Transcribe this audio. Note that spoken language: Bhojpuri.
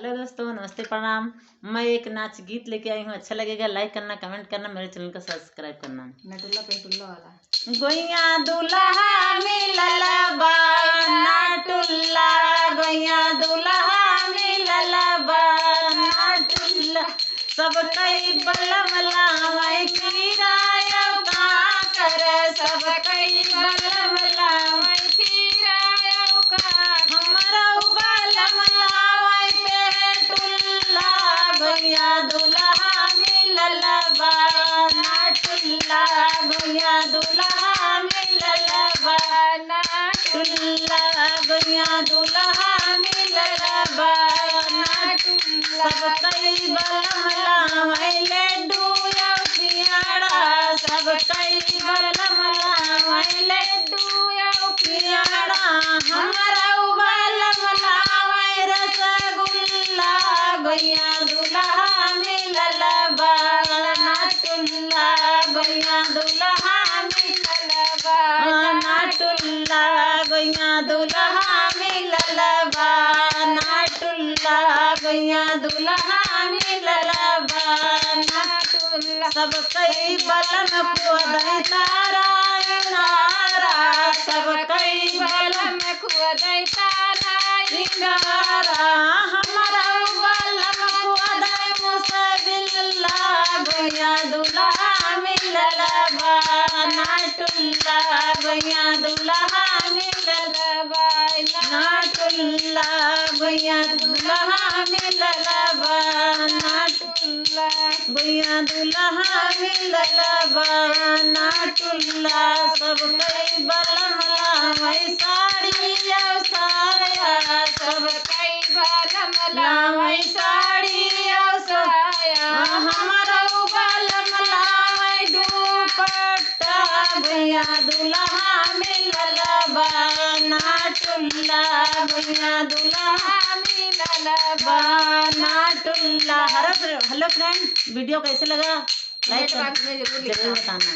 हेलो दोस्तों, नमस्ते, प्रणाम। मैं एक नाच गीत लेके आई हूँ। अच्छा लगेगा लाइक करना, कमेंट करना, मेरे चैनल को सब्सक्राइब करना। नटुल्ला पेटुल्ला वाला गोइया दुल्हा मिलल बा नाटुल्ला, गोइया दुल्हा मिलल बा नाटुल्ला। सब कई बलम लावै किराया का कर, सब कई बलम लावै किराया का। हमरा बलम लावै पेटुल्ला, गोइया दुल्हा मिलल बा नाटुल्ला, गोइया दुल्हा मिलल बा नाटुल्ला, गोइया दुल्हा मिलल बा नाटुल्ला। सब कई बलम लावै लड्डू और पियाड़ा, सब कई बलम लावै लड्डू और पियाड़ा। हमरा बलम लावै रसगुल्ला, गोइया दुल्हा मिलल बा नाटुल्ला, गोइया दुल्हा मिलल बा नाटुल्ला, गोइया दुल्हा मिलल बा नाटुल्ला, गोइया दुल्हा मिलल बा नाटुल्ला। सब कई बलम खुदै तारा इनारा, सब कई बलम खुदै तारा इनारा। हमरा बलम खुदै मुसबिल्ला, गोइया दुल्हा मिलल बा नाटुल्ला, गोइया दुल्हा मिलल बा नाटुल्ला, गोइया दुल्हा मिलल बा नाटुल्ला, गोइया दुल्हा मिलल बा नाटुल्ला। सब कई बलम लावै साड़ी और साया, सब कई बलम लावै साड़ी और साया। हमरा बलम लावै दुपट्टा, गोइया दुल्हा मिलल बा नाटुल्ला, गोइया दुल्हा मिलल बा नाटुल्ला। हेलो फ्रेंड, वीडियो कैसे लगा लाइक जरूर बताना।